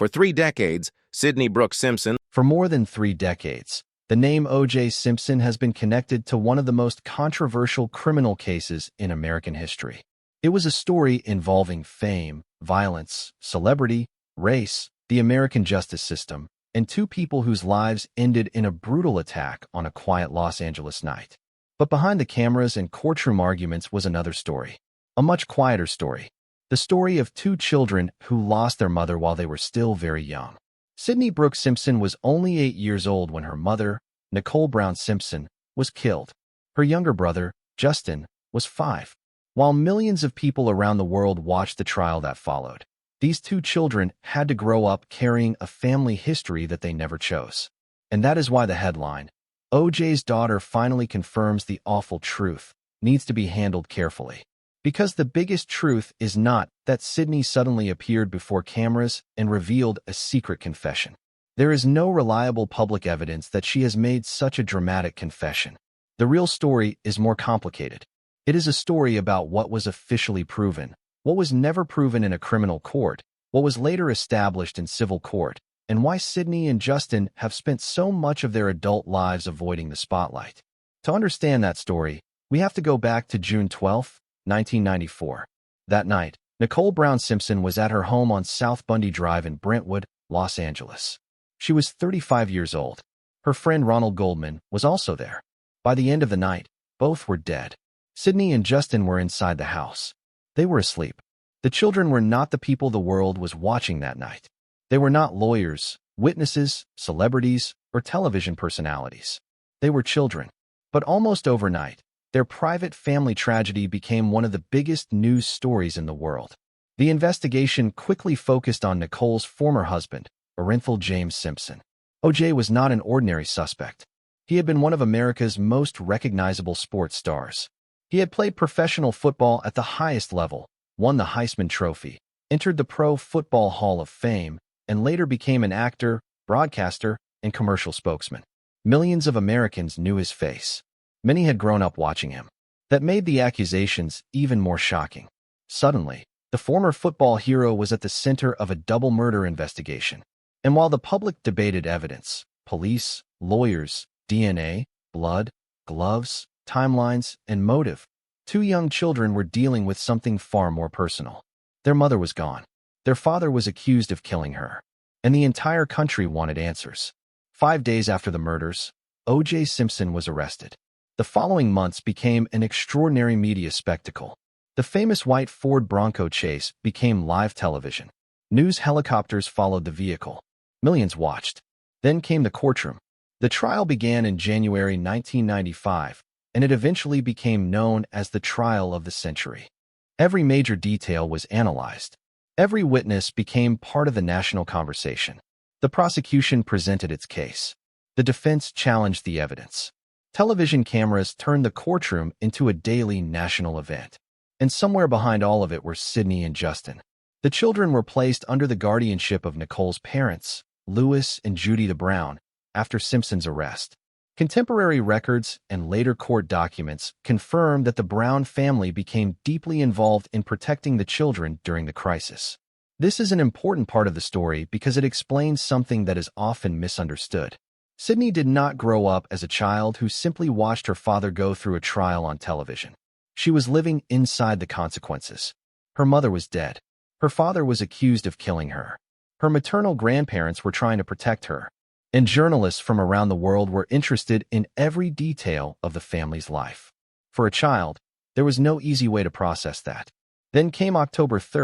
For 3 decades, Sidney Brooke Simpson. For more than 3 decades, the name O.J. Simpson has been connected to one of the most controversial criminal cases in American history. It was a story involving fame, violence, celebrity, race, the American justice system, and two people whose lives ended in a brutal attack on a quiet Los Angeles night. But behind the cameras and courtroom arguments was another story, a much quieter story. The story of two children who lost their mother while they were still very young. Sidney Brooke Simpson was only 8 years old when her mother, Nicole Brown Simpson, was killed. Her younger brother, Justin, was 5. While millions of people around the world watched the trial that followed, these two children had to grow up carrying a family history that they never chose. And that is why the headline, "O.J.'s daughter finally confirms the awful truth," needs to be handled carefully. Because the biggest truth is not that Sidney suddenly appeared before cameras and revealed a secret confession. There is no reliable public evidence that she has made such a dramatic confession. The real story is more complicated. It is a story about what was officially proven, what was never proven in a criminal court, what was later established in civil court, and why Sidney and Justin have spent so much of their adult lives avoiding the spotlight. To understand that story, we have to go back to June 12, 1994. That night, Nicole Brown Simpson was at her home on South Bundy Drive in Brentwood, Los Angeles. She was 35 years old. Her friend Ronald Goldman was also there. By the end of the night, both were dead. Sidney and Justin were inside the house. They were asleep. The children were not the people the world was watching that night. They were not lawyers, witnesses, celebrities, or television personalities. They were children. But almost overnight, their private family tragedy became one of the biggest news stories in the world. The investigation quickly focused on Nicole's former husband, Untold James Simpson. O.J. was not an ordinary suspect. He had been one of America's most recognizable sports stars. He had played professional football at the highest level, won the Heisman Trophy, entered the Pro Football Hall of Fame, and later became an actor, broadcaster, and commercial spokesman. Millions of Americans knew his face. Many had grown up watching him. That made the accusations even more shocking. Suddenly, the former football hero was at the center of a double murder investigation. And while the public debated evidence, police, lawyers, DNA, blood, gloves, timelines, and motive, two young children were dealing with something far more personal. Their mother was gone. Their father was accused of killing her. And the entire country wanted answers. 5 days after the murders, O.J. Simpson was arrested. The following months became an extraordinary media spectacle. The famous white Ford Bronco chase became live television. News helicopters followed the vehicle. Millions watched. Then came the courtroom. The trial began in January 1995, and it eventually became known as the trial of the century. Every major detail was analyzed. Every witness became part of the national conversation. The prosecution presented its case. The defense challenged the evidence. Television cameras turned the courtroom into a daily national event. And somewhere behind all of it were Sidney and Justin. The children were placed under the guardianship of Nicole's parents, Louis and Judy Brown, after Simpson's arrest. Contemporary records and later court documents confirm that the Brown family became deeply involved in protecting the children during the crisis. This is an important part of the story because it explains something that is often misunderstood. Sidney did not grow up as a child who simply watched her father go through a trial on television. She was living inside the consequences. Her mother was dead. Her father was accused of killing her. Her maternal grandparents were trying to protect her. And journalists from around the world were interested in every detail of the family's life. For a child, there was no easy way to process that. Then came October 3,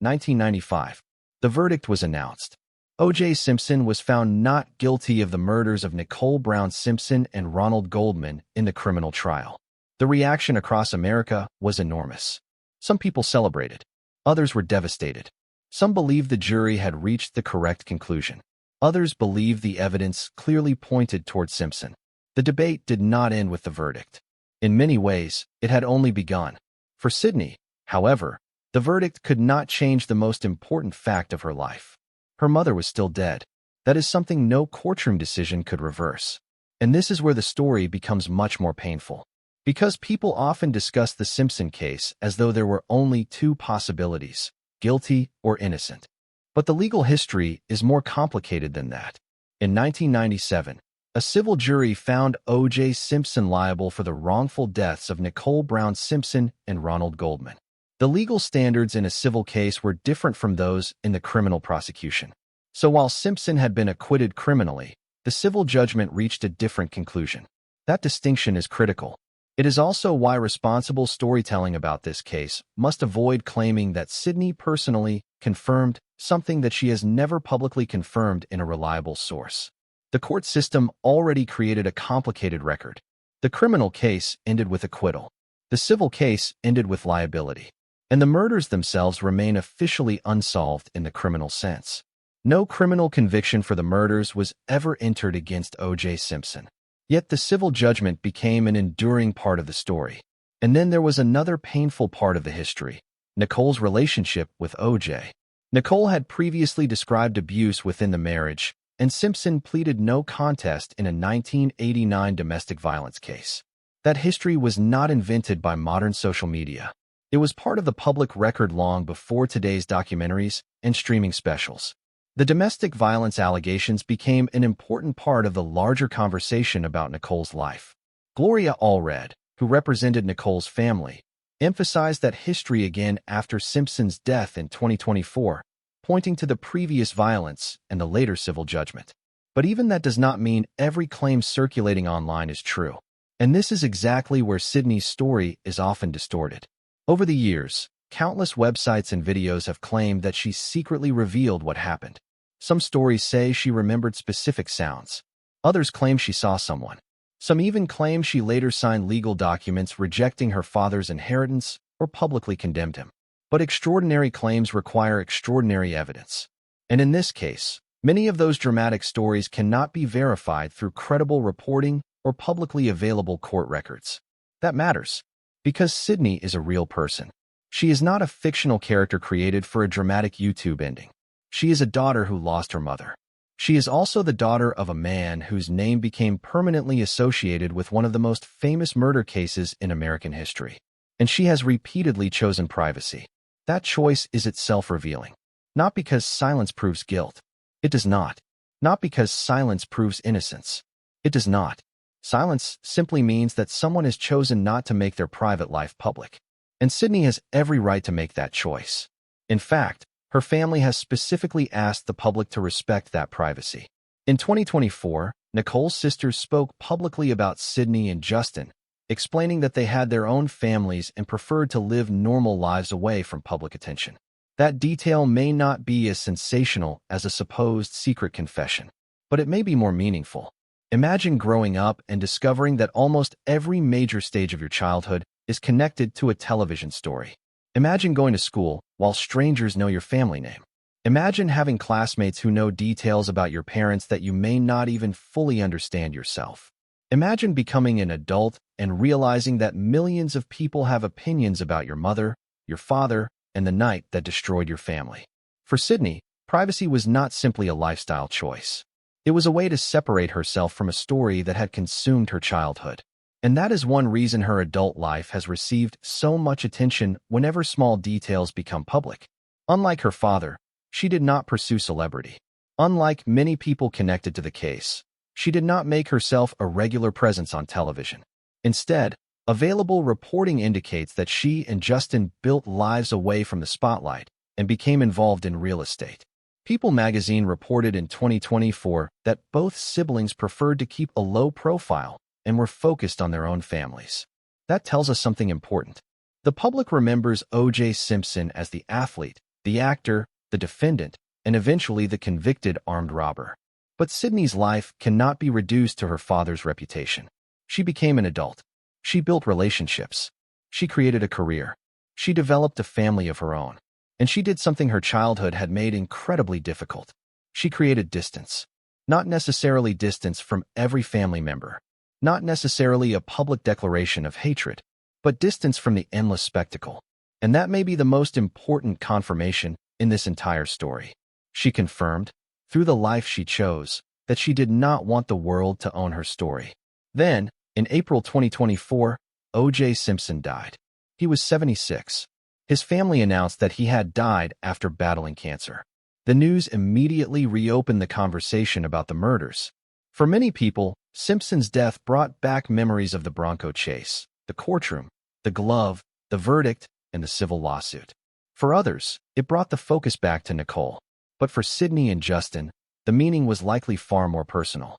1995. The verdict was announced. O.J. Simpson was found not guilty of the murders of Nicole Brown Simpson and Ronald Goldman in the criminal trial. The reaction across America was enormous. Some people celebrated. Others were devastated. Some believed the jury had reached the correct conclusion. Others believed the evidence clearly pointed toward Simpson. The debate did not end with the verdict. In many ways, it had only begun. For Sidney, however, the verdict could not change the most important fact of her life. Her mother was still dead. That is something no courtroom decision could reverse. And this is where the story becomes much more painful. Because people often discuss the Simpson case as though there were only two possibilities, guilty or innocent. But the legal history is more complicated than that. In 1997, a civil jury found O.J. Simpson liable for the wrongful deaths of Nicole Brown Simpson and Ronald Goldman. The legal standards in a civil case were different from those in the criminal prosecution. So while Simpson had been acquitted criminally, the civil judgment reached a different conclusion. That distinction is critical. It is also why responsible storytelling about this case must avoid claiming that Sidney personally confirmed something that she has never publicly confirmed in a reliable source. The court system already created a complicated record. The criminal case ended with acquittal. The civil case ended with liability. And the murders themselves remain officially unsolved in the criminal sense. No criminal conviction for the murders was ever entered against O.J. Simpson. Yet the civil judgment became an enduring part of the story. And then there was another painful part of the history: Nicole's relationship with O.J. Nicole had previously described abuse within the marriage, and Simpson pleaded no contest in a 1989 domestic violence case. That history was not invented by modern social media. It was part of the public record long before today's documentaries and streaming specials. The domestic violence allegations became an important part of the larger conversation about Nicole's life. Gloria Allred, who represented Nicole's family, emphasized that history again after Simpson's death in 2024, pointing to the previous violence and the later civil judgment. But even that does not mean every claim circulating online is true. And this is exactly where Sidney's story is often distorted. Over the years, countless websites and videos have claimed that she secretly revealed what happened. Some stories say she remembered specific sounds. Others claim she saw someone. Some even claim she later signed legal documents rejecting her father's inheritance or publicly condemned him. But extraordinary claims require extraordinary evidence. And in this case, many of those dramatic stories cannot be verified through credible reporting or publicly available court records. That matters, because Sidney is a real person. She is not a fictional character created for a dramatic YouTube ending. She is a daughter who lost her mother. She is also the daughter of a man whose name became permanently associated with one of the most famous murder cases in American history. And she has repeatedly chosen privacy. That choice is itself revealing. Not because silence proves guilt. It does not. Not because silence proves innocence. It does not. Silence simply means that someone has chosen not to make their private life public. And Sidney has every right to make that choice. In fact, her family has specifically asked the public to respect that privacy. In 2024, Nicole's sisters spoke publicly about Sidney and Justin, explaining that they had their own families and preferred to live normal lives away from public attention. That detail may not be as sensational as a supposed secret confession, but it may be more meaningful. Imagine growing up and discovering that almost every major stage of your childhood is connected to a television story. Imagine going to school while strangers know your family name. Imagine having classmates who know details about your parents that you may not even fully understand yourself. Imagine becoming an adult and realizing that millions of people have opinions about your mother, your father, and the night that destroyed your family. For Sidney, privacy was not simply a lifestyle choice. It was a way to separate herself from a story that had consumed her childhood. And that is one reason her adult life has received so much attention whenever small details become public. Unlike her father, she did not pursue celebrity. Unlike many people connected to the case, she did not make herself a regular presence on television. Instead, available reporting indicates that she and Justin built lives away from the spotlight and became involved in real estate. People magazine reported in 2024 that both siblings preferred to keep a low profile and were focused on their own families. That tells us something important. The public remembers O.J. Simpson as the athlete, the actor, the defendant, and eventually the convicted armed robber. But Sidney's life cannot be reduced to her father's reputation. She became an adult. She built relationships. She created a career. She developed a family of her own. And she did something her childhood had made incredibly difficult. She created distance. Not necessarily distance from every family member. Not necessarily a public declaration of hatred, but distance from the endless spectacle. And that may be the most important confirmation in this entire story. She confirmed, through the life she chose, that she did not want the world to own her story. Then, in April 2024, O.J. Simpson died. He was 76. His family announced that he had died after battling cancer. The news immediately reopened the conversation about the murders. For many people, Simpson's death brought back memories of the Bronco chase, the courtroom, the glove, the verdict, and the civil lawsuit. For others, it brought the focus back to Nicole. But for Sydney and Justin, the meaning was likely far more personal.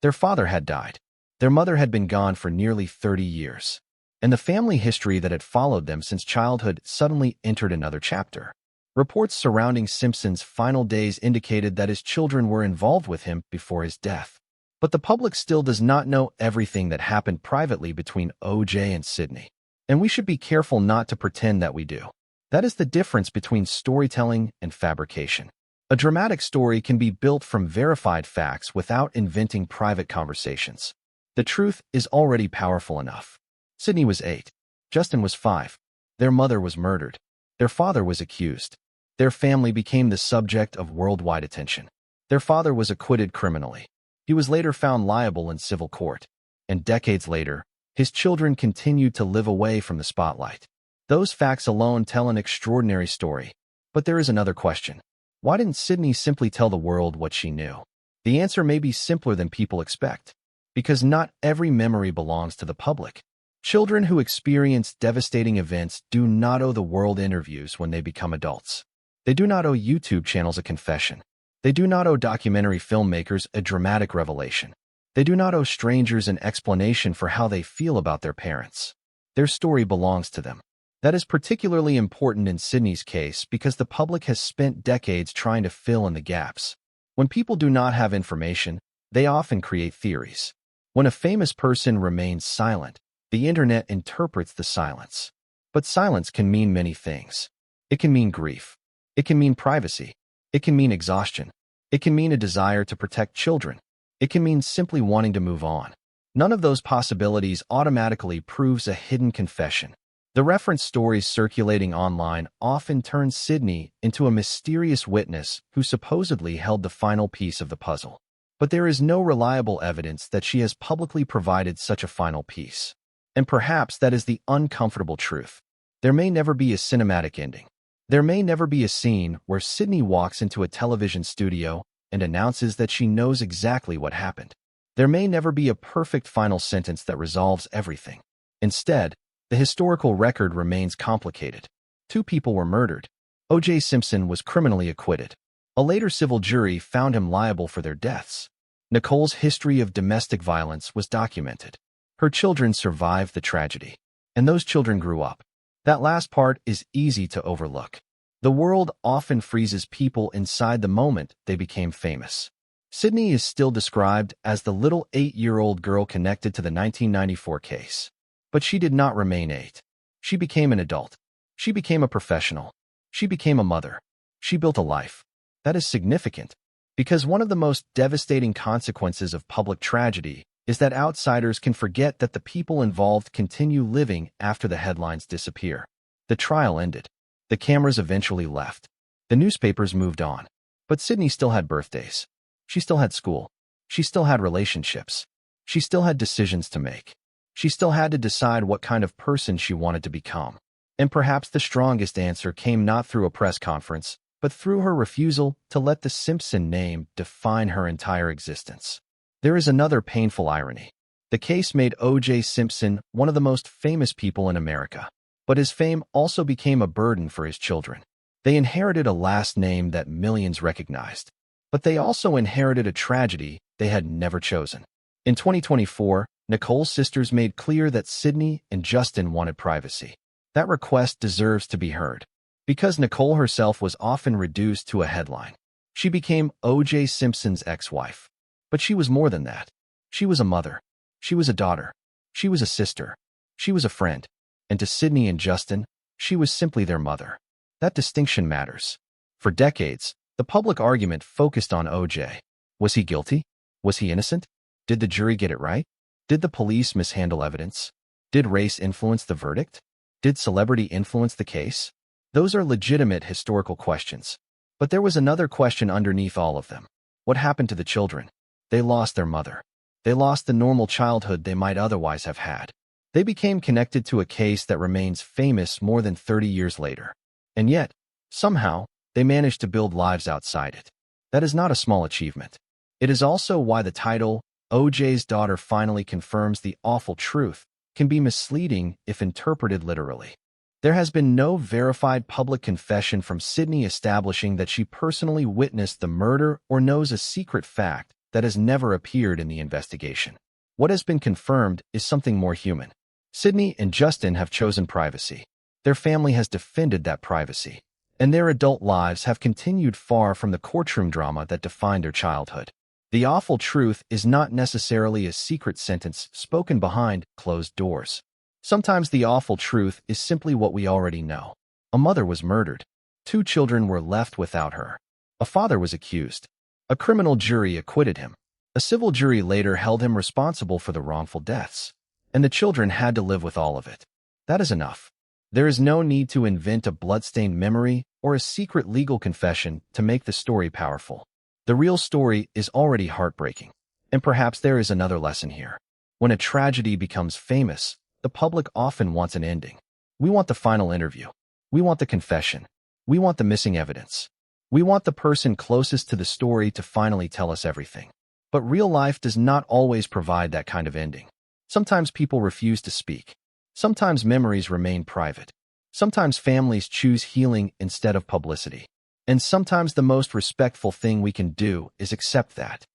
Their father had died. Their mother had been gone for nearly 30 years. And the family history that had followed them since childhood suddenly entered another chapter. Reports surrounding Simpson's final days indicated that his children were involved with him before his death. But the public still does not know everything that happened privately between O.J. and Sydney. And we should be careful not to pretend that we do. That is the difference between storytelling and fabrication. A dramatic story can be built from verified facts without inventing private conversations. The truth is already powerful enough. Sydney was 8. Justin was 5. Their mother was murdered. Their father was accused. Their family became the subject of worldwide attention. Their father was acquitted criminally. He was later found liable in civil court. And decades later, his children continued to live away from the spotlight. Those facts alone tell an extraordinary story. But there is another question. Why didn't Sydney simply tell the world what she knew? The answer may be simpler than people expect. Because not every memory belongs to the public. Children who experience devastating events do not owe the world interviews when they become adults. They do not owe YouTube channels a confession. They do not owe documentary filmmakers a dramatic revelation. They do not owe strangers an explanation for how they feel about their parents. Their story belongs to them. That is particularly important in Sydney's case because the public has spent decades trying to fill in the gaps. When people do not have information, they often create theories. When a famous person remains silent, the internet interprets the silence. But silence can mean many things. It can mean grief. It can mean privacy. It can mean exhaustion. It can mean a desire to protect children. It can mean simply wanting to move on. None of those possibilities automatically proves a hidden confession. The reference stories circulating online often turn Sydney into a mysterious witness who supposedly held the final piece of the puzzle. But there is no reliable evidence that she has publicly provided such a final piece. And perhaps that is the uncomfortable truth. There may never be a cinematic ending. There may never be a scene where Sydney walks into a television studio and announces that she knows exactly what happened. There may never be a perfect final sentence that resolves everything. Instead, the historical record remains complicated. 2 people were murdered. O.J. Simpson was criminally acquitted. A later civil jury found him liable for their deaths. Nicole's history of domestic violence was documented. Her children survived the tragedy. And those children grew up. That last part is easy to overlook. The world often freezes people inside the moment they became famous. Sydney is still described as the little 8-year-old girl connected to the 1994 case. But she did not remain 8. She became an adult. She became a professional. She became a mother. She built a life. That is significant, because one of the most devastating consequences of public tragedy is that outsiders can forget that the people involved continue living after the headlines disappear. The trial ended. The cameras eventually left. The newspapers moved on. But Sydney still had birthdays. She still had school. She still had relationships. She still had decisions to make. She still had to decide what kind of person she wanted to become. And perhaps the strongest answer came not through a press conference, but through her refusal to let the Simpson name define her entire existence. There is another painful irony. The case made O.J. Simpson one of the most famous people in America. But his fame also became a burden for his children. They inherited a last name that millions recognized. But they also inherited a tragedy they had never chosen. In 2024, Nicole's sisters made clear that Sydney and Justin wanted privacy. That request deserves to be heard. Because Nicole herself was often reduced to a headline. She became O.J. Simpson's ex-wife. But she was more than that. She was a mother. She was a daughter. She was a sister. She was a friend. And to Sydney and Justin, she was simply their mother. That distinction matters. For decades, the public argument focused on O.J. Was he guilty? Was he innocent? Did the jury get it right? Did the police mishandle evidence? Did race influence the verdict? Did celebrity influence the case? Those are legitimate historical questions. But there was another question underneath all of them. What happened to the children? They lost their mother. They lost the normal childhood they might otherwise have had. They became connected to a case that remains famous more than 30 years later. And yet, somehow, they managed to build lives outside it. That is not a small achievement. It is also why the title, O.J.'s Daughter Finally Confirms the Awful Truth, can be misleading if interpreted literally. There has been no verified public confession from Sydney establishing that she personally witnessed the murder or knows a secret fact that has never appeared in the investigation. What has been confirmed is something more human. Sydney and Justin have chosen privacy. Their family has defended that privacy, and their adult lives have continued far from the courtroom drama that defined their childhood. The awful truth is not necessarily a secret sentence spoken behind closed doors. Sometimes the awful truth is simply what we already know. A mother was murdered. 2 children were left without her. A father was accused. A criminal jury acquitted him. A civil jury later held him responsible for the wrongful deaths. And the children had to live with all of it. That is enough. There is no need to invent a bloodstained memory or a secret legal confession to make the story powerful. The real story is already heartbreaking. And perhaps there is another lesson here. When a tragedy becomes famous, the public often wants an ending. We want the final interview. We want the confession. We want the missing evidence. We want the person closest to the story to finally tell us everything. But real life does not always provide that kind of ending. Sometimes people refuse to speak. Sometimes memories remain private. Sometimes families choose healing instead of publicity. And sometimes the most respectful thing we can do is accept that.